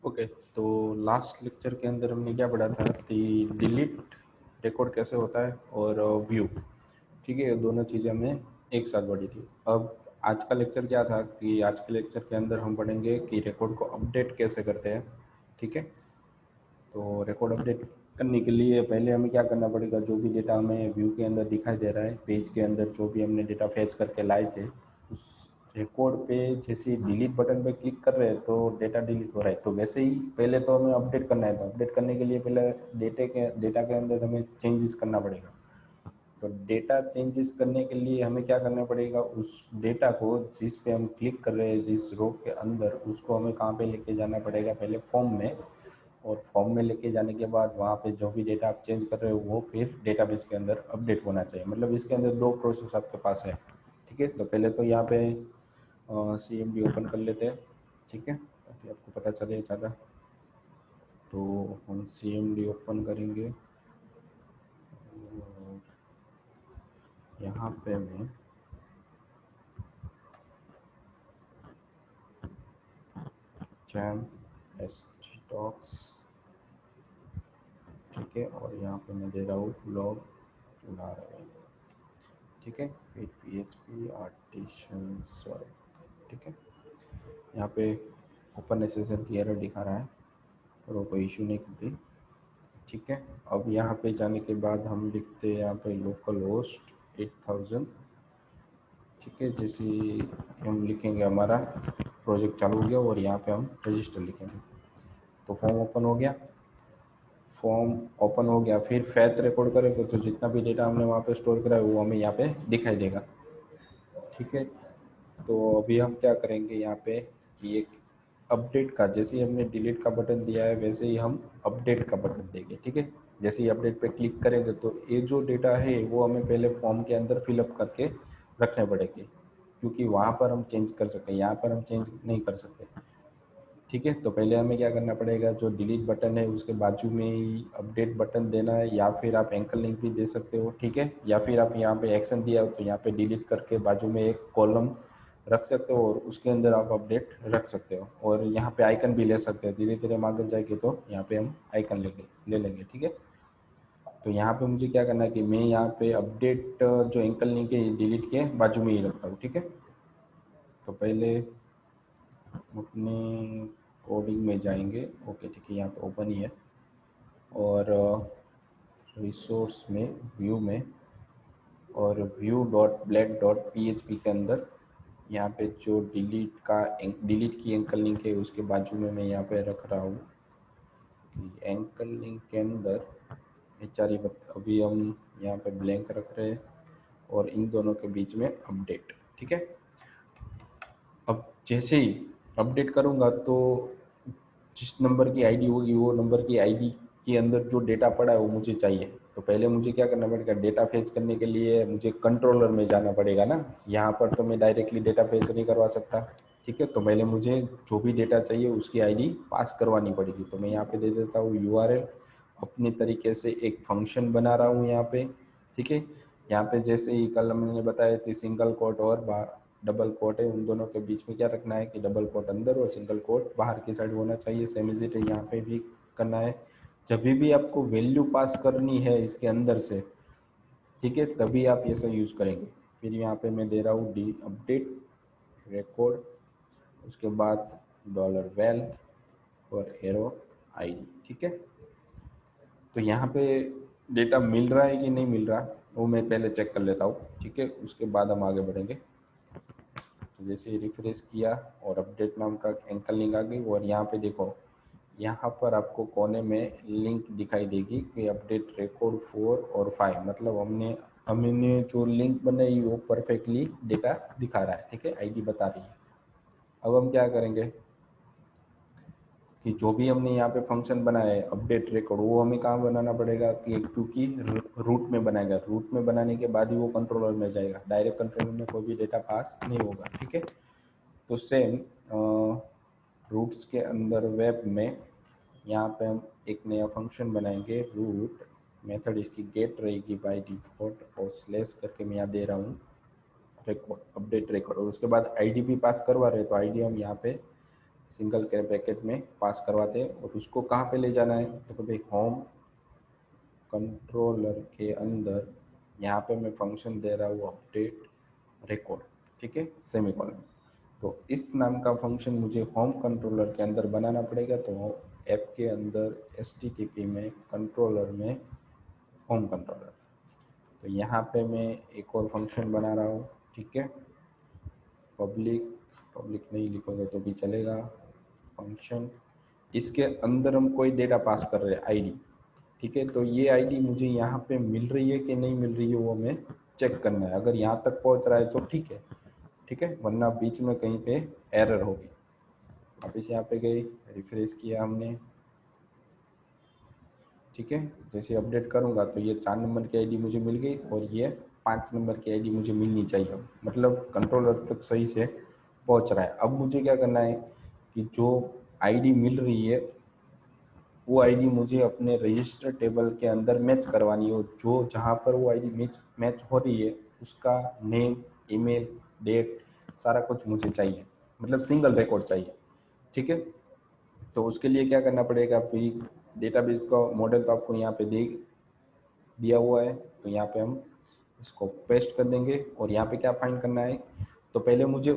Okay, तो last lecture के अंदर हमने क्या पढ़ा था कि डिलीट रिकॉर्ड कैसे होता है और व्यू। ठीक है, ये दोनों चीज़ें हमने एक साथ पढ़ी थी। अब आज का लेक्चर क्या था कि आज के लेक्चर के अंदर हम पढ़ेंगे कि रिकॉर्ड को अपडेट कैसे करते हैं। ठीक है, तो रिकॉर्ड अपडेट करने के लिए पहले हमें क्या करना पड़ेगा, जो भी डेटा हमें व्यू के अंदर दिखाई दे रहा है, पेज के अंदर जो भी हमने डेटा फेच करके लाए थे, उस रिकॉर्ड पे जैसे डिलीट बटन पे क्लिक कर रहे हैं तो डेटा डिलीट हो रहा है। तो वैसे ही पहले तो हमें अपडेट करना है, तो अपडेट करने के लिए पहले डेटा के अंदर हमें चेंजेस करना पड़ेगा। तो डेटा चेंजेस करने के लिए हमें क्या करना पड़ेगा, उस डेटा को जिस पे हम क्लिक कर रहे हैं, जिस रो के अंदर, उसको हमें कहाँ पे लेके जाना पड़ेगा, पहले फॉर्म में। और फॉर्म में लेके जाने के बाद वहाँ पे जो भी डेटा आप चेंज कर रहे हो वो फिर डेटाबेस के अंदर अपडेट होना चाहिए। मतलब इसके अंदर दो प्रोसेस आपके पास है। ठीक है, तो पहले तो यहाँ पे CMD ओपन कर लेते हैं। ठीक है, ताकि आपको पता चले ज़्यादा। तो हम CMD ओपन करेंगे और यहाँ पे मैं जैम एसटी टॉक्स, ठीक है, और यहाँ पे मैं दे रहा हूँ लॉग ला रहे हैं। ठीक है, फिर PHP आर्टिशन सॉरी। ठीक है, यहाँ पे ओपन एसएसएल की एरर दिखा रहा है और वो कोई इशू नहीं करती। ठीक है, अब यहाँ पे जाने के बाद हम लिखते हैं यहाँ पे लोकल होस्ट 8000। ठीक है, जैसे हम लिखेंगे हमारा प्रोजेक्ट चालू हो गया और यहाँ पे हम रजिस्टर लिखेंगे। तो फॉर्म ओपन हो गया, फॉर्म ओपन हो गया, फिर फैच रिकॉर्ड करेंगे तो जितना भी डेटा हमने वहाँ पे स्टोर करा है वो हमें यहाँ पे दिखाई देगा। ठीक है, तो अभी हम क्या करेंगे यहाँ पे कि एक अपडेट का, जैसे ही हमने डिलीट का बटन दिया है वैसे ही हम अपडेट का बटन देंगे। ठीक है, जैसे ही अपडेट पे क्लिक करेंगे तो ये जो डेटा है वो हमें पहले फॉर्म के अंदर फिलअप करके रखने पड़ेंगे, क्योंकि वहाँ पर हम चेंज कर सकते हैं, यहाँ पर हम चेंज नहीं कर सकते। ठीक है, तो पहले हमें क्या करना पड़ेगा, जो डिलीट बटन है उसके बाजू में ही अपडेट बटन देना है, या फिर आप एंकर लिंक भी दे सकते हो। ठीक है, या फिर आप यहाँ पे एक्शन दिया हो तो यहाँ पे डिलीट करके बाजू में एक कॉलम रख सकते हो और उसके अंदर आप अपडेट रख सकते हो। और यहाँ पे आइकन भी ले सकते हैं, धीरे धीरे हम आगे जाएंगे तो यहाँ पे हम आइकन ले लेंगे। ठीक है, तो यहाँ पे मुझे क्या करना है कि मैं यहाँ पे अपडेट जो एंकर लिंक है डिलीट के बाजू में ही रखता हूँ। ठीक है, तो पहले अपने कोडिंग में जाएंगे। ओके, ठीक है, यहाँ पे ओपन ही है। और रिसोर्स में, व्यू में, और view dot black dot PHP के अंदर यहाँ पे जो डिलीट की एंकर लिंक है उसके बाजू में मैं यहाँ पे रख रहा हूँ कि एंकर लिंक के अंदर HRE अभी हम यहाँ पे ब्लैंक रख रहे हैं और इन दोनों के बीच में अपडेट। ठीक है, अब जैसे ही अपडेट करूँगा तो जिस नंबर की आईडी होगी वो नंबर की आईडी के अंदर जो डेटा पड़ा है वो मुझे चाहिए। तो पहले मुझे क्या करना पड़ेगा, डेटा फेच करने के लिए मुझे कंट्रोलर में जाना पड़ेगा ना। यहाँ पर तो मैं डायरेक्टली डेटा फेच नहीं करवा सकता। ठीक है, तो पहले मुझे जो भी डेटा चाहिए उसकी आईडी पास करवानी पड़ेगी। तो मैं यहाँ पे दे देता हूँ URL, अपने तरीके से एक फंक्शन बना रहा हूँ यहाँ पे। ठीक है, यहाँ पे जैसे ही कल मैंने बताया थी सिंगल कोट और डबल कोट है, उन दोनों के बीच में क्या रखना है कि डबल कोट अंदर और सिंगल कोट बाहर की साइड होना चाहिए। सेम इज इट यहाँ पे भी करना है। जब भी आपको वैल्यू पास करनी है इसके अंदर से, ठीक है, तभी आप ये सब यूज़ करेंगे। फिर यहाँ पे मैं दे रहा हूँ डी अपडेट रिकॉर्ड, उसके बाद $val और एरो ID। ठीक है, तो यहाँ पे डेटा मिल रहा है कि नहीं मिल रहा वो मैं पहले चेक कर लेता हूँ। ठीक है, उसके बाद हम आगे बढ़ेंगे। तो जैसे ही रिफ्रेश किया और अपडेट नाम का एंकर लिंक आ गई और यहाँ पे देखो, यहाँ पर आपको कोने में लिंक दिखाई देगी कि अपडेट रिकॉर्ड 4 और 5, मतलब हमने जो लिंक बनाई वो परफेक्टली डेटा दिखा रहा है। ठीक है, आईडी बता रही है। अब हम क्या करेंगे कि जो भी हमने यहाँ पे फंक्शन बनाया है अपडेट रिकॉर्ड, वो हमें कहाँ बनाना पड़ेगा कि क्योंकि रूट में बनाएगा, रूट में बनाने के बाद ही वो कंट्रोलर में जाएगा, डायरेक्ट कंट्रोलर में कोई भी डेटा पास नहीं होगा। ठीक है, तो सेम रूट्स के अंदर वेब में यहाँ पे हम एक नया फंक्शन बनाएंगे, रूट मेथड इसकी गेट रहेगी बाय डिफॉल्ट और स्लैश करके मैं यहाँ दे रहा हूँ रिकॉर्ड, अपडेट रिकॉर्ड, और उसके बाद आईडी भी पास करवा रहे हैं तो आईडी हम यहाँ पे सिंगल के ब्रैकेट में पास करवाते हैं और उसको कहाँ पे ले जाना है, तो भाई होम कंट्रोलर के अंदर यहाँ पे मैं फंक्शन दे रहा हूँ अपडेट रिकॉर्ड, ठीक है, सेमीकोलन। तो इस नाम का फंक्शन मुझे होम कंट्रोलर के अंदर बनाना पड़ेगा। तो ऐप के अंदर HTTP में कंट्रोलर में होम कंट्रोलर, तो यहाँ पे मैं एक और फंक्शन बना रहा हूँ, ठीक है, पब्लिक, पब्लिक नहीं लिखोगे तो भी चलेगा, फंक्शन, इसके अंदर हम कोई डेटा पास कर रहे हैं आईडी, ठीक है। तो ये आईडी मुझे यहाँ पे मिल रही है कि नहीं मिल रही है वो मैं चेक करना है। अगर यहाँ तक पहुँच रहा है तो ठीक है, ठीक है, वरना बीच में कहीं पे एरर होगी। वापस यहाँ पे गए, रिफ्रेश किया हमने, ठीक है, जैसे अपडेट करूँगा तो ये 4 नंबर की आईडी मुझे मिल गई और ये 5 नंबर की आईडी मुझे मिलनी चाहिए, मतलब कंट्रोलर तक सही से पहुँच रहा है। अब मुझे क्या करना है कि जो आईडी मिल रही है वो आईडी मुझे अपने रजिस्टर टेबल के अंदर मैच करवानी हो, जो जहाँ पर वो आईडी मैच हो रही है उसका नेम, ईमेल, डेट, सारा कुछ मुझे चाहिए, मतलब सिंगल रिकॉर्ड चाहिए, ठीक है। तो उसके लिए क्या करना पड़ेगा, फिर डेटाबेस का मॉडल तो आपको यहाँ पे दिया हुआ है, तो यहाँ पे हम इसको पेस्ट कर देंगे और यहाँ पे क्या फाइंड करना है, तो पहले मुझे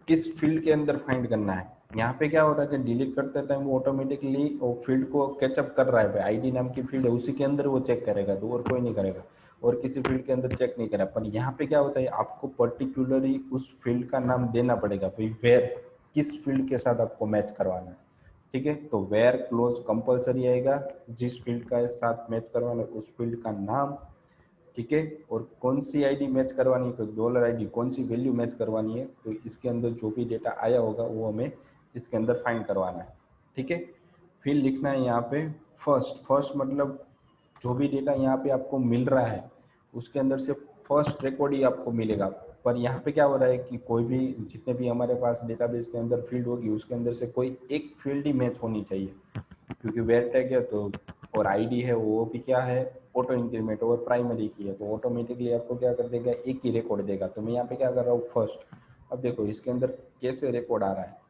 किस फील्ड के अंदर फाइंड करना है। यहाँ पे क्या हो रहा है कि डिलीट करते टाइम वो ऑटोमेटिकली वो फील्ड को कैचअप कर रहा है, भाई आईडी नाम की फील्ड है उसी के अंदर वो चेक करेगा, तो और कोई नहीं करेगा, और किसी फील्ड के अंदर चेक नहीं करा। पर यहाँ पे क्या होता है, आपको पर्टिकुलरली उस फील्ड का नाम देना पड़ेगा, भाई वेयर किस फील्ड के साथ आपको मैच करवाना है, ठीक है। तो वेयर क्लोज कंपलसरी आएगा, जिस फील्ड का साथ मैच करवाना है उस फील्ड का नाम, ठीक है, और कौन सी आईडी मैच करवानी है, तो डॉलर आईडी कौन सी वैल्यू मैच करवानी है, तो इसके अंदर जो भी डेटा आया होगा वो हमें इसके अंदर फाइंड करवाना है, ठीक है। फिर लिखना है यहाँ पे फर्स्ट, फर्स्ट मतलब जो भी डेटा यहाँ पे आपको मिल रहा है उसके अंदर से फर्स्ट रिकॉर्ड ही आपको मिलेगा। पर यहाँ पे क्या हो रहा है कि कोई भी जितने भी हमारे पास डेटाबेस के अंदर फील्ड होगी उसके अंदर से कोई एक फील्ड ही मैच होनी चाहिए, क्योंकि वेयर टैग है तो, और आईडी है वो भी क्या है ऑटो इंक्रीमेंट और प्राइमरी की है, तो ऑटोमेटिकली आपको क्या कर देगा, एक ही रिकॉर्ड देगा। तो मैं यहाँ पे क्या कर रहा हूँ फर्स्ट, अब देखो इसके अंदर कैसे रिकॉर्ड आ रहा है,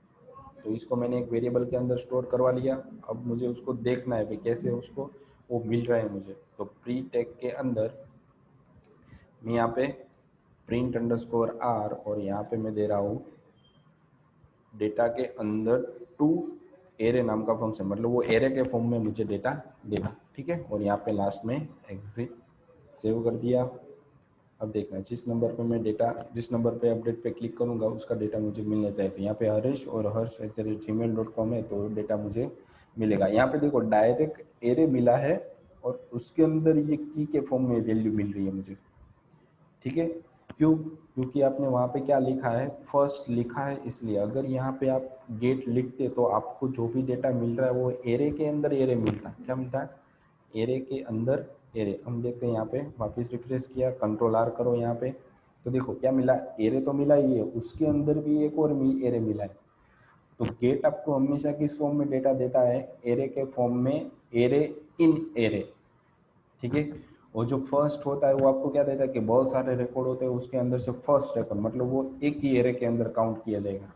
तो इसको मैंने एक वेरिएबल के अंदर स्टोर करवा लिया। अब मुझे उसको देखना है कि कैसे उसको वो मिल रहा है मुझे, तो प्री टैग के अंदर मैं यहाँ पे प्रिंट अंडरस्कोर आर और यहाँ पे मैं दे रहा हूँ डेटा के अंदर टू एरे नाम का फंक्शन, मतलब वो एरे के फॉर्म में मुझे डेटा देगा, ठीक है। और यहाँ पे लास्ट में एग्जिट सेव कर दिया। अब देखना जिस नंबर पे मैं डेटा, जिस नंबर पे अपडेट पे क्लिक करूँगा उसका डेटा मुझे मिलना चाहिए। तो यहाँ पे हरीश और hers@gmail.com है, तो डेटा मुझे मिलेगा। यहाँ पे देखो डायरेक्ट एरे मिला है और उसके अंदर ये की के फॉर्म में वैल्यू मिल रही है मुझे, ठीक है। क्यों, क्योंकि आपने वहाँ पे क्या लिखा है, फर्स्ट लिखा है, इसलिए। अगर यहाँ पे आप गेट लिखते तो आपको जो भी डेटा मिल रहा है वो एरे के अंदर एरे मिलता है, क्या मिलता है, एरे के अंदर एरे। हम देखते हैं यहाँ पे, वापस रिफ्रेश किया, कंट्रोल आर करो यहाँ पे, तो देखो क्या मिला, एरे तो मिला ही है, उसके अंदर भी एक और एरे मिला है। तो गेट आपको हमेशा किस फॉर्म में डेटा देता है, एरे के फॉर्म में, एरे इन एरे, ठीक है। और जो फर्स्ट होता है वो आपको क्या देता है कि बहुत सारे रिकॉर्ड होते हैं उसके अंदर से फर्स्ट रिकॉर्ड, मतलब वो एक ही एरे के अंदर काउंट किया जाएगा,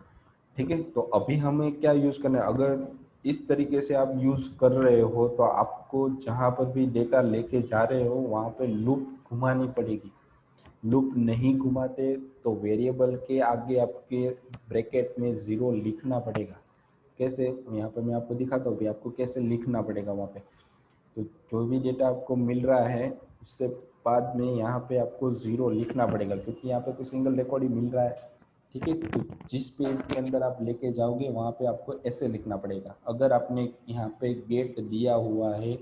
ठीक है। तो अभी हमें क्या यूज़ करना है, अगर इस तरीके से आप यूज़ कर रहे हो तो आपको जहाँ पर भी डेटा लेके जा रहे हो वहाँ पे लूप घुमानी पड़ेगी। लूप नहीं घुमाते तो वेरिएबल के आगे आपके ब्रैकेट में 0 लिखना पड़ेगा। कैसे, यहाँ पर मैं आपको दिखाता हूँ कि आपको कैसे लिखना पड़ेगा वहाँ पे। तो जो भी डेटा आपको मिल रहा है उससे बाद में यहाँ पे आपको 0 लिखना पड़ेगा, क्योंकि यहाँ पे तो सिंगल रिकॉर्ड ही मिल रहा है, ठीक है। तो जिस पेज के अंदर आप लेके जाओगे वहाँ पे आपको ऐसे लिखना पड़ेगा। अगर आपने यहाँ पे गेट दिया हुआ है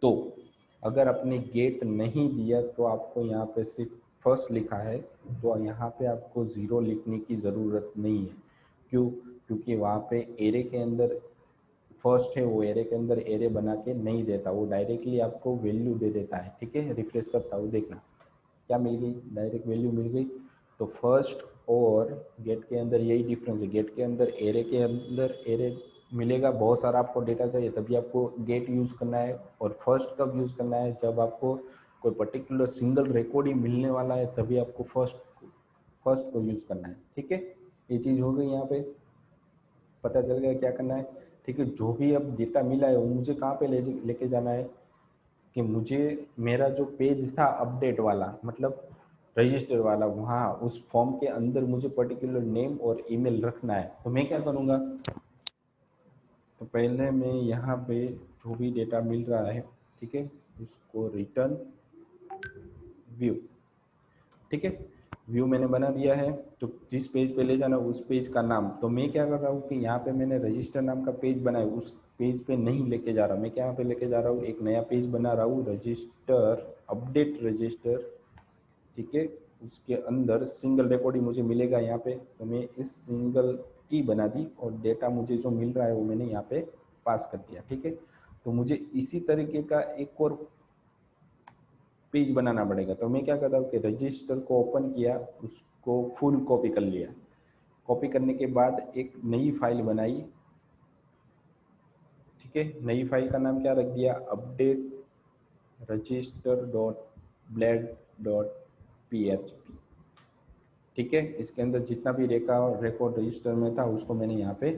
तो, अगर आपने गेट नहीं दिया तो आपको यहाँ पे सिर्फ फर्स्ट लिखा है, तो यहाँ पे आपको 0 लिखने की ज़रूरत नहीं है। क्यों, क्योंकि वहाँ पे एरे के अंदर फर्स्ट है, वो एरे के अंदर एरे बना के नहीं देता, वो डायरेक्टली आपको वैल्यू दे देता है, ठीक है। रिफ्रेश करता हूँ, देखना क्या मिल गई, डायरेक्ट वैल्यू मिल गई। तो फर्स्ट और गेट के अंदर यही डिफरेंस है, गेट के अंदर एरे मिलेगा, बहुत सारा आपको डेटा चाहिए तभी आपको गेट यूज़ करना है। और फर्स्ट कब यूज़ करना है, जब आपको कोई पर्टिकुलर सिंगल रिकॉर्ड ही मिलने वाला है तभी आपको फर्स्ट को यूज़ करना है, ठीक है। ये चीज़ हो गई यहाँ पे। पता चल गया क्या करना है। ठीक है, जो भी अब डेटा मिला है वो मुझे कहाँ पे लेके जाना है कि मुझे मेरा जो पेज था अपडेट वाला, मतलब रजिस्टर वाला, वहाँ उस फॉर्म के अंदर मुझे पर्टिकुलर नेम और ईमेल रखना है। तो मैं क्या करूँगा, तो पहले मैं यहाँ पे जो भी डेटा मिल रहा है, ठीक है, उसको रिटर्न व्यू, ठीक है, व्यू मैंने बना दिया है। तो जिस पेज पे ले जाना उस पेज का नाम, तो मैं क्या कर रहा हूँ कि यहाँ पे मैंने रजिस्टर नाम का पेज बनाया, उस पेज पे नहीं लेके जा रहा, मैं क्या यहाँ पे लेके जा रहा हूँ, एक नया पेज बना रहा हूँ, रजिस्टर, अपडेट रजिस्टर, ठीक है। उसके अंदर सिंगल रिकॉर्ड ही मुझे मिलेगा यहाँ पे, तो मैं इस सिंगल की बना दी और डेटा मुझे जो मिल रहा है वो मैंने यहाँ पे पास कर दिया, ठीक है। तो मुझे इसी तरीके का एक और पेज बनाना पड़ेगा। तो मैं क्या करता हूँ कि रजिस्टर को ओपन किया, उसको फुल कॉपी कर लिया, कॉपी करने के बाद एक नई फाइल बनाई, ठीक है। नई फाइल का नाम क्या रख दिया, update register dot blade dot php, ठीक है। इसके अंदर जितना भी रिकॉर्ड रजिस्टर में था उसको मैंने यहाँ पे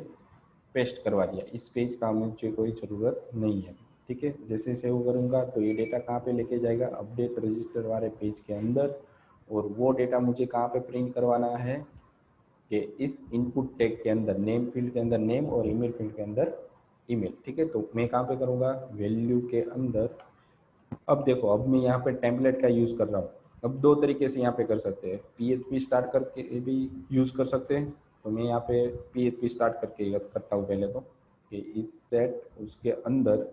पेस्ट करवा दिया। इस पेज का मुझे कोई ज़रूरत नहीं है, ठीक है। जैसे सेव करूँगा तो ये डेटा कहाँ पे लेके जाएगा, अपडेट रजिस्टर वाले पेज के अंदर। और वो डेटा मुझे कहाँ पे प्रिंट करवाना है कि इस इनपुट टैग के अंदर, नेम फील्ड के अंदर नेम और ईमेल फील्ड के अंदर ईमेल, ठीक है। तो मैं कहाँ पे करूँगा, वैल्यू के अंदर। अब देखो, अब मैं यहाँ पे टेम्पलेट का यूज़ कर रहा हूँ। अब दो तरीके से यहाँ पे कर सकते हैं, PHP स्टार्ट करके भी यूज़ कर सकते हैं। तो मैं यहाँ पे PHP स्टार्ट करके करता हूँ पहले तो, कि इस सेट उसके अंदर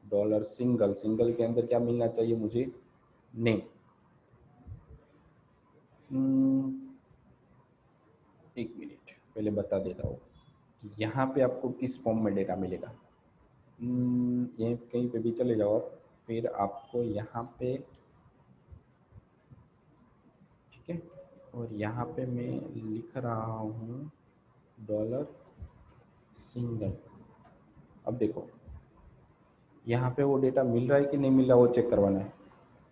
डॉलर सिंगल, सिंगल के अंदर क्या मिलना चाहिए मुझे, नेम। एक मिनट पहले बता देता हूँ कि यहाँ पे आपको किस फॉर्म में डेटा मिलेगा। ये कहीं पे भी चले जाओ आप, फिर आपको यहाँ पे, ठीक है, और यहाँ पे मैं लिख रहा हूँ डॉलर सिंगल। अब देखो यहाँ पे वो डेटा मिल रहा है कि नहीं मिल रहा, वो चेक करवाना है।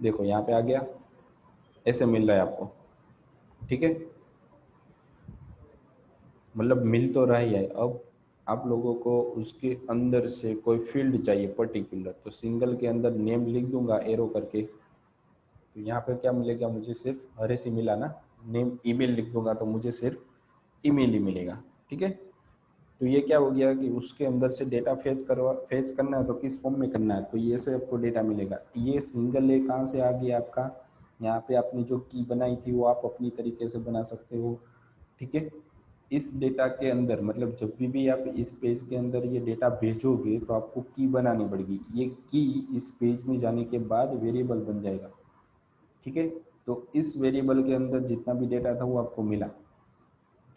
देखो यहाँ पे आ गया, ऐसे मिल रहा है आपको, ठीक है, मतलब मिल तो रहा ही है। अब आप लोगों को उसके अंदर से कोई फील्ड चाहिए पर्टिकुलर, तो सिंगल के अंदर नेम लिख दूंगा एरो करके, तो यहाँ पे क्या मिलेगा मुझे, सिर्फ हरे से मिला ना, नेम ईमेल लिख दूंगा तो मुझे सिर्फ ईमेल ही मिलेगा, ठीक है। तो ये क्या हो गया कि उसके अंदर से डेटा फेच करना है तो किस फॉर्म में करना है, तो ये से आपको डेटा मिलेगा। ये सिंगल है कहाँ से आ गया आपका, यहाँ पे आपने जो की बनाई थी वो आप अपनी तरीके से बना सकते हो, ठीक है। इस डेटा के अंदर, मतलब जब भी आप इस पेज के अंदर ये डेटा भेजोगे तो आपको की बनानी पड़ेगी। ये की इस पेज में जाने के बाद वेरिएबल बन जाएगा, ठीक है। तो इस वेरिएबल के अंदर जितना भी डेटा था वो आपको मिला,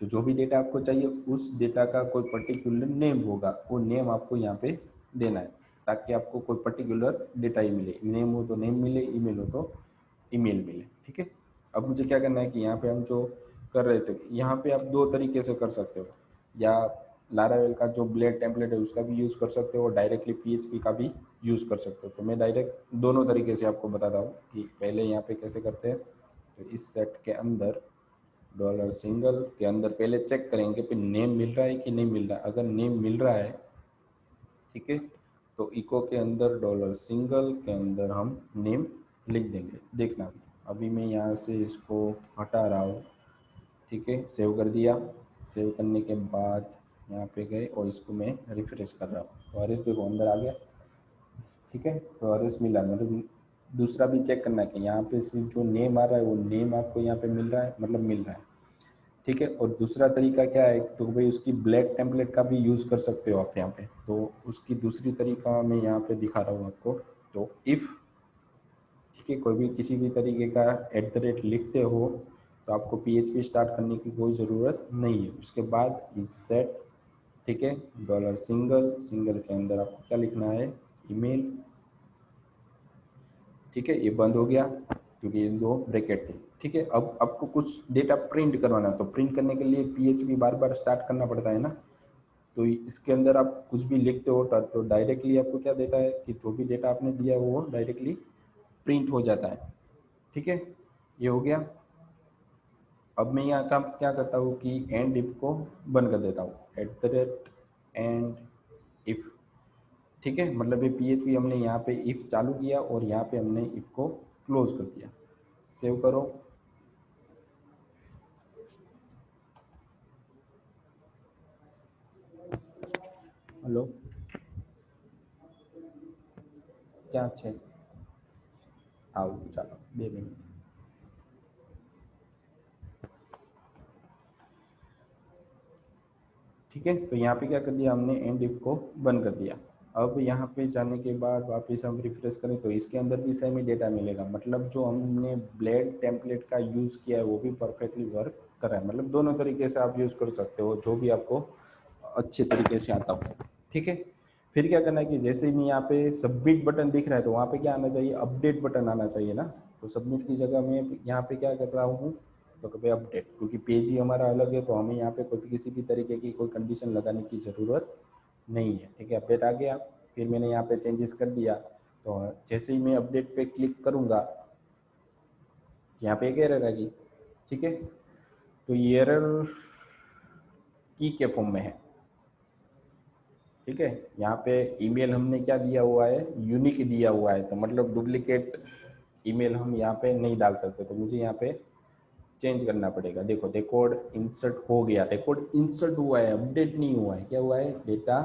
तो जो भी डेटा आपको चाहिए उस डेटा का कोई पर्टिकुलर नेम होगा, वो नेम आपको यहाँ पे देना है, ताकि आपको कोई पर्टिकुलर डेटा ही मिले। नेम हो तो नेम मिले, ईमेल हो तो ईमेल मिले, ठीक है। अब मुझे क्या करना है कि यहाँ पे हम जो कर रहे थे, यहाँ पे आप दो तरीके से कर सकते हो, या लारावेल का जो ब्लेड टेम्पलेट है उसका भी यूज़ कर सकते हो, डायरेक्टली PHP का भी यूज़ कर सकते हो। तो मैं डायरेक्ट दोनों तरीके से आपको बताता हूँ कि पहले यहाँ पे कैसे करते हैं। तो इस सेट के अंदर डॉलर सिंगल के अंदर पहले चेक करेंगे कि नेम मिल रहा है कि नहीं मिल रहा है। अगर नेम मिल रहा है, ठीक है, तो इको के अंदर डॉलर सिंगल के अंदर हम नेम लिख देंगे। देखना, अभी मैं यहाँ से इसको हटा रहा हूँ, ठीक है, सेव कर दिया। सेव करने के बाद यहाँ पे गए और इसको मैं रिफ्रेश कर रहा हूँ, तो हरीश देखो अंदर आ गया, ठीक है। तो हरीश मिला, मतलब दूसरा भी चेक करना है कि यहाँ पे सिर्फ जो नेम आ रहा है वो नेम आपको यहाँ पे मिल रहा है, मतलब मिल रहा है, ठीक है। और दूसरा तरीका क्या है, तो भाई उसकी ब्लैक टेम्पलेट का भी यूज़ कर सकते हो आप यहाँ पे। तो उसकी दूसरी तरीका मैं यहाँ पे दिखा रहा हूँ आपको। तो इफ़, ठीक है, कोई भी किसी भी तरीके का @ लिखते हो तो आपको PHP स्टार्ट करने की कोई ज़रूरत नहीं है। उसके बाद इस सेट, ठीक है, डॉलर सिंगल, सिंगल के अंदर आपको क्या लिखना है, ईमेल, ठीक है। ये बंद हो गया क्योंकि ये दो ब्रैकेट थे, ठीक है। अब आपको कुछ डेटा प्रिंट करवाना है, तो प्रिंट करने के लिए PHP बार बार स्टार्ट करना पड़ता है ना। तो इसके अंदर आप कुछ भी लिखते हो तो डायरेक्टली आपको क्या देता है कि जो भी डेटा आपने दिया है वो डायरेक्टली प्रिंट हो जाता है, ठीक है। ये हो गया। अब मैं यहाँ का क्या करता हूँ कि एंड इफ को बंद कर देता हूँ, @ एंड इफ, ठीक है। मतलब ये PHP हमने यहाँ पे इफ चालू किया और यहाँ पे हमने इफ को क्लोज कर दिया। सेव करो। हेलो, क्या છે? આવું ચાલો 2 મિનિટ। ठीक है, तो यहाँ पे क्या कर दिया हमने, एंड इफ को बंद कर दिया। अब यहाँ पे जाने के बाद वापस हम रिफ्रेश करें तो इसके अंदर भी सेम ही डेटा मिलेगा। मतलब जो हमने ब्लेड टेम्पलेट का यूज़ किया है वो भी परफेक्टली वर्क कर रहा है। मतलब दोनों तरीके से आप यूज़ कर सकते हो, जो भी आपको अच्छे तरीके से आता हो। ठीक है, फिर क्या करना है कि जैसे ही यहाँ पे सबमिट बटन दिख रहा है तो वहाँ पे क्या आना चाहिए, अपडेट बटन आना चाहिए ना। तो सबमिट की जगह मैं यहाँ पे क्या कर रहा हूँ, तो कभी अपडेट, क्योंकि पेज ही हमारा अलग है तो हमें यहाँ पे कोई किसी भी तरीके की कोई कंडीशन लगाने की ज़रूरत नहीं है। ठीक है, अपडेट आ गया। फिर मैंने यहाँ पे चेंजेस कर दिया। तो जैसे ही मैं अपडेट पे क्लिक करूँगा, यहाँ पे एक एरर आएगी। ठीक है, तो ये एरर की के फॉर्म में है। ठीक है, यहाँ पे ईमेल हमने क्या दिया हुआ है, यूनिक दिया हुआ है। तो मतलब डुप्लीकेट ईमेल हम यहाँ पे नहीं डाल सकते, तो मुझे यहाँ पे चेंज करना पड़ेगा। देखो रिकॉर्ड इंसर्ट हो गया, रिकॉर्ड इंसर्ट हुआ है, अपडेट नहीं हुआ है। क्या हुआ है, डेटा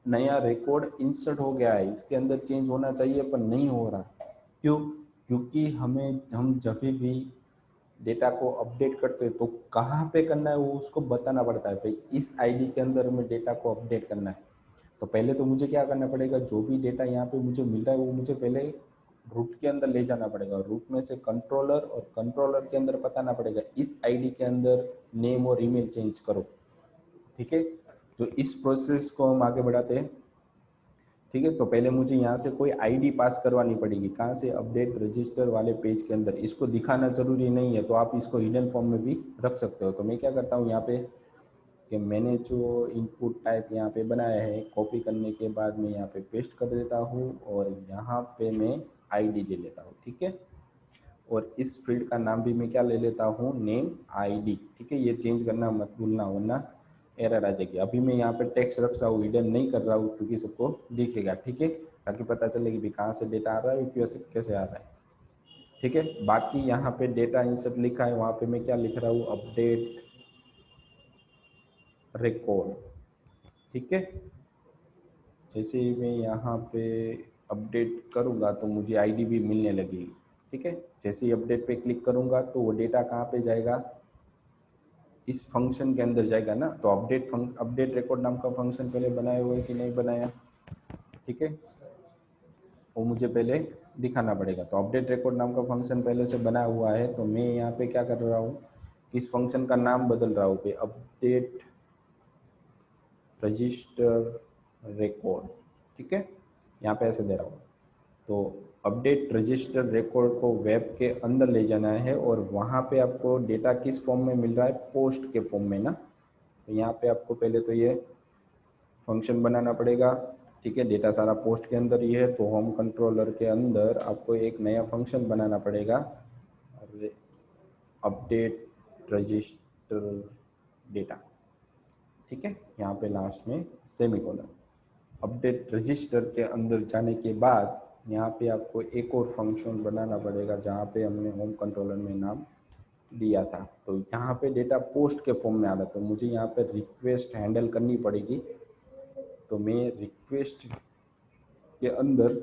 नया रिकॉर्ड इंसर्ट हो गया है, इसके अंदर चेंज होना चाहिए पर नहीं हो रहा। क्यों, क्योंकि हम जब भी डेटा को अपडेट करते हैं तो कहाँ पे करना है वो उसको बताना पड़ता है। भाई इस आईडी के अंदर में डेटा को अपडेट करना है। तो पहले तो मुझे क्या करना पड़ेगा, जो भी डेटा यहाँ पे मुझे मिल रहा है वो मुझे पहले रूट के अंदर ले जाना पड़ेगा। रूट में से कंट्रोलर, और कंट्रोलर के अंदर बताना पड़ेगा इस आईडी के अंदर नेम और ईमेल चेंज करो। ठीक है, तो इस प्रोसेस को हम आगे बढ़ाते हैं। ठीक है, तो पहले मुझे यहाँ से कोई आईडी पास करवानी पड़ेगी। कहाँ से, अपडेट रजिस्टर वाले पेज के अंदर। इसको दिखाना जरूरी नहीं है, तो आप इसको हिडन फॉर्म में भी रख सकते हो। तो मैं क्या करता हूँ यहाँ पे कि मैंने जो इनपुट टाइप यहाँ पे बनाया है, कॉपी करने के बाद मैं यहाँ पे पेस्ट कर देता हूँ और यहाँ पे मैं आईडी ले लेता हूँ। ठीक है, और इस फील्ड का नाम भी मैं क्या ले लेता हूँ, नेम आईडी। ठीक है, ये चेंज करना मत भूलना वरना एरर आ जाएगी। अभी मैं यहाँ पे टेक्स्ट रख रहा हूँ, हिडन नहीं कर रहा हूँ क्योंकि सबको दिखेगा। ठीक है, ताकि पता चले कि कहाँ से डेटा आ रहा है, कैसे आ रहा है। ठीक है, बाकी यहाँ पे डेटा इंसर्ट लिखा है, वहाँ पे मैं क्या लिख रहा हूँ, अपडेट रिकॉर्ड। ठीक है, जैसे ही मैं यहाँ पे अपडेट करूँगा तो मुझे आईडी भी मिलने लगेगी। ठीक है, जैसे ही अपडेट पे क्लिक करूँगा तो वो डेटा कहाँ पे जाएगा, इस फंक्शन के अंदर जाएगा ना। तो अपडेट रिकॉर्ड नाम का फंक्शन पहले बनाया हुआ है कि नहीं बनाया, ठीक है, वो मुझे पहले दिखाना पड़ेगा। तो अपडेट रिकॉर्ड नाम का फंक्शन पहले से बना हुआ है, तो मैं यहाँ पे क्या कर रहा हूँ, इस फंक्शन का नाम बदल रहा हूँ, अपडेट रजिस्टर रिकॉर्ड। ठीक है, यहाँ पे ऐसे दे रहा हूँ। तो अपडेट रजिस्टर रिकॉर्ड को वेब के अंदर ले जाना है और वहाँ पे आपको डेटा किस फॉर्म में मिल रहा है, पोस्ट के फॉर्म में ना। तो यहाँ पे आपको पहले तो ये फंक्शन बनाना पड़ेगा। ठीक है, डेटा सारा पोस्ट के अंदर ही है, तो होम कंट्रोलर के अंदर आपको एक नया फंक्शन बनाना पड़ेगा, अपडेट रजिस्टर डेटा। ठीक है, यहाँ पे लास्ट में सेमीकोलन। अपडेट रजिस्टर के अंदर जाने के बाद यहाँ पे आपको एक और फंक्शन बनाना पड़ेगा जहाँ पे हमने होम कंट्रोलर में नाम दिया था। तो यहाँ पे डेटा पोस्ट के फॉर्म में आ रहा है, तो मुझे यहाँ पे रिक्वेस्ट हैंडल करनी पड़ेगी। तो मैं रिक्वेस्ट के अंदर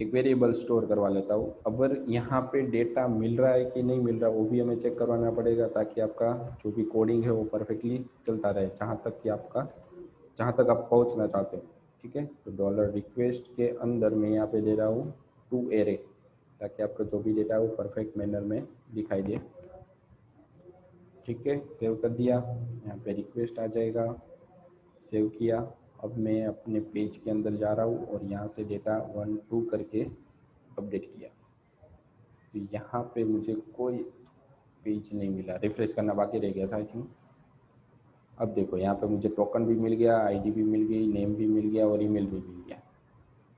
एक वेरिएबल स्टोर करवा लेता हूँ। अगर यहाँ पे डेटा मिल रहा है कि नहीं मिल रहा वो भी हमें चेक करवाना पड़ेगा, ताकि आपका जो भी कोडिंग है वो परफेक्टली चलता रहे जहाँ तक आप पहुँचना चाहते हो। ठीक है, तो डॉलर रिक्वेस्ट के अंदर मैं यहाँ पे दे रहा हूँ टू एरे, ताकि आपका जो भी डेटा है वो परफेक्ट मैनर में दिखाई दे। ठीक है, सेव कर दिया, यहाँ पे रिक्वेस्ट आ जाएगा, सेव किया। अब मैं अपने पेज के अंदर जा रहा हूँ और यहाँ से डेटा 1 2 करके अपडेट किया। तो यहाँ पे मुझे कोई पेज नहीं मिला, रिफ्रेश करना बाकी रह गया था आई थिंक। अब देखो यहाँ पे मुझे टोकन भी मिल गया, आईडी भी मिल गई, नेम भी मिल गया और ईमेल भी मिल गया।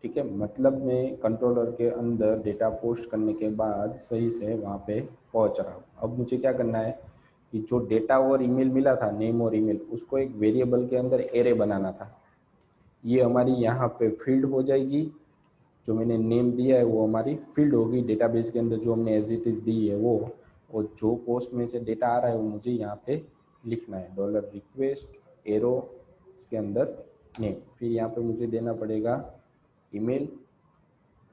ठीक है, मतलब मैं कंट्रोलर के अंदर डेटा पोस्ट करने के बाद सही से वहाँ पे पहुँच रहा हूँ। अब मुझे क्या करना है कि जो डेटा और ईमेल मिला था, नेम और ईमेल, उसको एक वेरिएबल के अंदर एरे बनाना था। ये हमारी यहाँ पे फील्ड हो जाएगी, जो मैंने नेम दिया है वो हमारी फील्ड होगी डेटाबेस के अंदर, जो हमने एज इट इज दी है वो। और जो पोस्ट में से डेटा आ रहा है वो मुझे यहाँ पे लिखना है, डॉलर रिक्वेस्ट एरो इसके अंदर नेम। फिर यहाँ पे मुझे देना पड़ेगा ईमेल,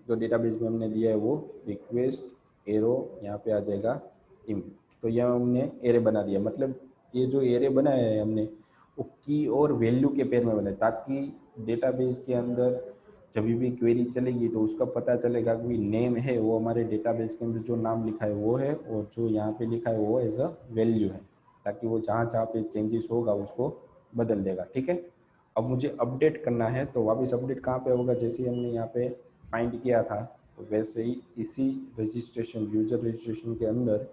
जो डेटाबेस में हमने दिया है वो रिक्वेस्ट एरो, यहाँ पे आ जाएगा ईमेल। तो यह हमने एरे बना दिया। मतलब ये जो एरे बनाया है हमने वो की और वैल्यू के पेयर में बनाया, ताकि डेटाबेस के अंदर जब भी क्वेरी चलेगी तो उसका पता चलेगा कि नेम है वो हमारे डेटाबेस के अंदर जो नाम लिखा है वो है, और जो यहाँ पे लिखा है वो एज अ वैल्यू है, ताकि वो जहाँ जहाँ पे चेंजेस होगा उसको बदल देगा। ठीक है, अब मुझे अपडेट करना है, तो वापस अपडेट कहाँ पे होगा, जैसे ही हमने यहाँ पे फाइंड किया था तो वैसे ही इसी रजिस्ट्रेशन यूजर रजिस्ट्रेशन के अंदर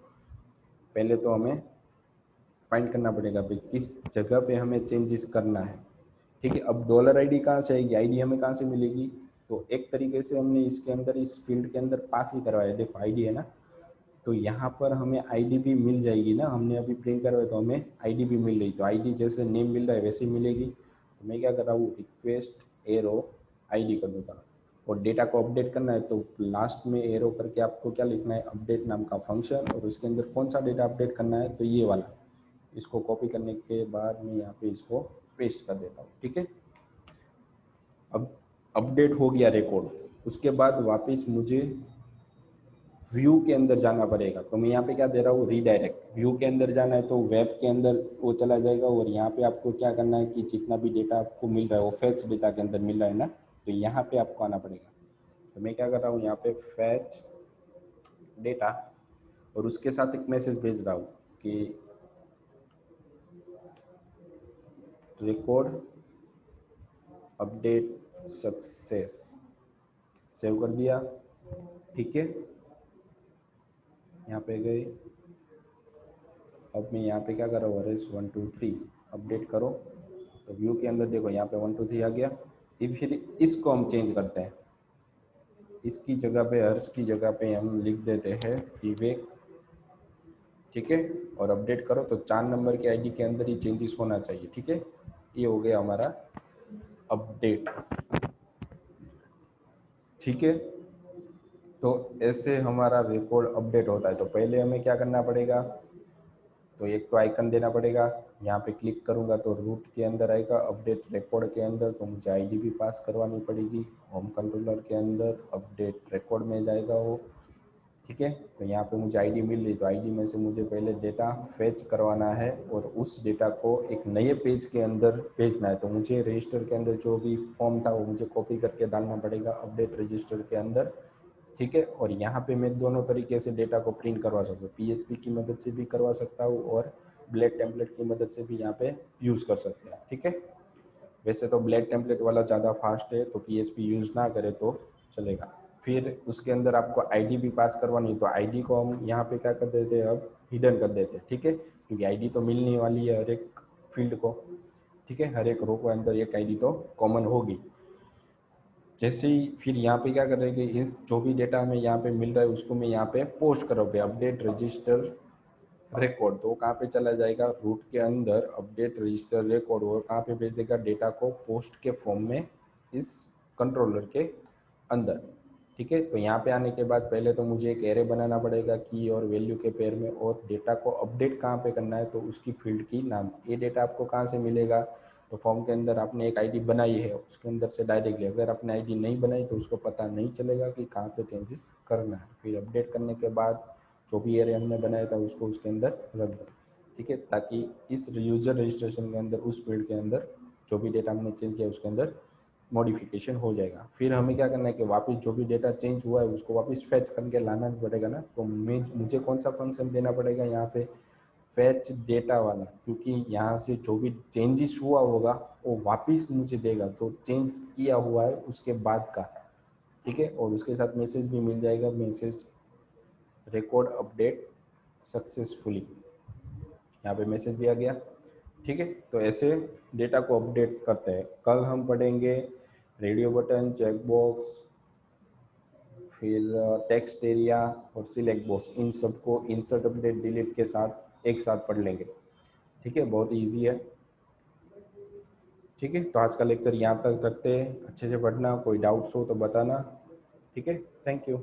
पहले तो हमें फाइंड करना पड़ेगा भाई किस जगह पे हमें चेंजेस करना है। ठीक है, अब डॉलर आईडी कहाँ से आएगी, आईडी हमें कहाँ से मिलेगी, तो एक तरीके से हमने इसके अंदर इस फील्ड के अंदर पास ही करवाया। देखो आईडी है ना, तो यहाँ पर हमें आईडी भी मिल जाएगी ना, हमने अभी प्रिंट करवाया तो हमें आईडी भी मिल रही, तो आईडी जैसे नेम मिल रहा है वैसे ही मिलेगी। तो मैं क्या कर रहा हूँ, रिक्वेस्ट एरो आईडी कर दूँगा। और डेटा को अपडेट करना है तो लास्ट में एरो करके आपको क्या लिखना है, अपडेट नाम का फंक्शन, और उसके अंदर कौन सा डेटा अपडेट करना है, तो ये वाला। इसको कॉपी करने के बाद मैं यहाँ पे इसको पेस्ट कर देता हूँ। ठीक है, अब अपडेट हो गया रिकॉर्ड। उसके बाद वापस मुझे व्यू के अंदर जाना पड़ेगा, तो मैं यहाँ पे क्या दे रहा हूँ, रीडायरेक्ट। व्यू के अंदर जाना है तो वेब के अंदर वो चला जाएगा, और यहाँ पे आपको क्या करना है कि जितना भी डेटा आपको मिल रहा है वो फैच डेटा के अंदर मिल रहा है ना, तो यहाँ पे आपको आना पड़ेगा। तो मैं क्या कर रहा हूँ, यहाँ पे फैच डेटा, और उसके साथ एक मैसेज भेज रहा हूँ कि रिकॉर्ड अपडेट सक्सेस, सेव कर दिया। ठीक है, यहाँ पे गए। अब मैं यहाँ पे क्या कर रहा हूँ, RS 1 2 3 अपडेट करो, तो व्यू के अंदर देखो यहाँ पे 1 2 3 आ गया। फिर इसको हम चेंज करते हैं, इसकी जगह पे हर्ष की जगह पे हम लिख देते हैं विवेक। ठीक है, और अपडेट करो तो 4 नंबर की आईडी के अंदर ही चेंजेस होना चाहिए। ठीक है, ये हो गया हमारा अपडेट। ठीक है, तो ऐसे हमारा रिकॉर्ड अपडेट होता है। तो पहले हमें क्या करना पड़ेगा, तो एक तो आइकन देना पड़ेगा, यहाँ पे क्लिक करूँगा तो रूट के अंदर आएगा अपडेट रिकॉर्ड के अंदर, तो मुझे आईडी भी पास करवानी पड़ेगी। होम कंट्रोलर के अंदर अपडेट रिकॉर्ड में जाएगा वो। ठीक है, तो यहाँ पे मुझे आईडी मिल रही, तो आईडी में से मुझे पहले डेटा फेच करवाना है और उस डेटा को एक नए पेज के अंदर भेजना है। तो मुझे रजिस्टर के अंदर जो भी फॉर्म था वो मुझे कॉपी करके डालना पड़ेगा अपडेट रजिस्टर के अंदर। ठीक है, और यहाँ पे मैं दोनों तरीके से डेटा को प्रिंट करवा सकता हूँ, PHP की मदद से भी करवा सकता हूँ और ब्लेड टेम्पलेट की मदद से भी यहाँ पे यूज़ कर सकते हैं। ठीक है, वैसे तो ब्लेड टेम्पलेट वाला ज़्यादा फास्ट है, तो PHP यूज़ ना करे तो चलेगा। फिर उसके अंदर आपको आईडी भी पास करवानी है, तो आईडी को हम यहाँ पे क्या कर देते हैं, अब हिडन कर देते हैं। ठीक है, क्योंकि आईडी तो मिलने वाली है हर एक फील्ड को। ठीक है, हर एक रो के अंदर एक आईडी तो कॉमन होगी। जैसे ही फिर यहाँ पे क्या कर रहे हैं कि इस जो भी डेटा हमें यहाँ पे मिल रहा है उसको मैं यहाँ पे पोस्ट करोगे अपडेट रजिस्टर रिकॉर्ड, तो कहाँ पे चला जाएगा, रूट के अंदर अपडेट रजिस्टर रिकॉर्ड, और कहाँ पे भेज देगा, डेटा को पोस्ट के फॉर्म में इस कंट्रोलर के अंदर। ठीक है, तो यहाँ पे आने के बाद पहले तो मुझे एक एरे बनाना पड़ेगा की और वैल्यू के पेयर में, और डेटा को अपडेट कहाँ पे करना है तो उसकी फील्ड की नाम। ये डेटा आपको कहाँ से मिलेगा, तो फॉर्म के अंदर आपने एक आईडी बनाई है उसके अंदर से डायरेक्टली। अगर आपने आईडी नहीं बनाई तो उसको पता नहीं चलेगा कि कहाँ पे चेंजेस करना है। फिर अपडेट करने के बाद जो भी एरे हमने बनाया था उसको उसके अंदर रख दो। ठीक है, ताकि इस यूजर रजिस्ट्रेशन के अंदर उस फील्ड के अंदर जो भी डेटा हमने चेंज किया उसके अंदर मॉडिफिकेशन हो जाएगा। फिर हमें क्या करना है कि वापस जो भी डेटा चेंज हुआ है उसको वापस फैच करके लाना पड़ेगा ना, तो मुझे कौन सा फंक्शन देना पड़ेगा यहाँ पे, फैच डेटा वाला, क्योंकि यहाँ से जो भी चेंजेस हुआ होगा वो वापस मुझे देगा जो चेंज किया हुआ है उसके बाद का। ठीक है, और उसके साथ मैसेज भी मिल जाएगा, मैसेज रिकॉर्ड अपडेट सक्सेसफुली, यहाँ पे मैसेज भी आ गया। ठीक है, तो ऐसे डेटा को अपडेट करते हैं। कल हम पढ़ेंगे रेडियो बटन, चेकबॉक्स, फिर टेक्स्ट एरिया और सिलेक्ट बॉक्स, इन सबको इंसर्ट अपडेट डिलीट के साथ एक साथ पढ़ लेंगे। ठीक है, बहुत ईजी है। ठीक है, तो आज का लेक्चर यहाँ तक रखते हैं। अच्छे से पढ़ना, कोई डाउट्स हो तो बताना। ठीक है, थैंक यू।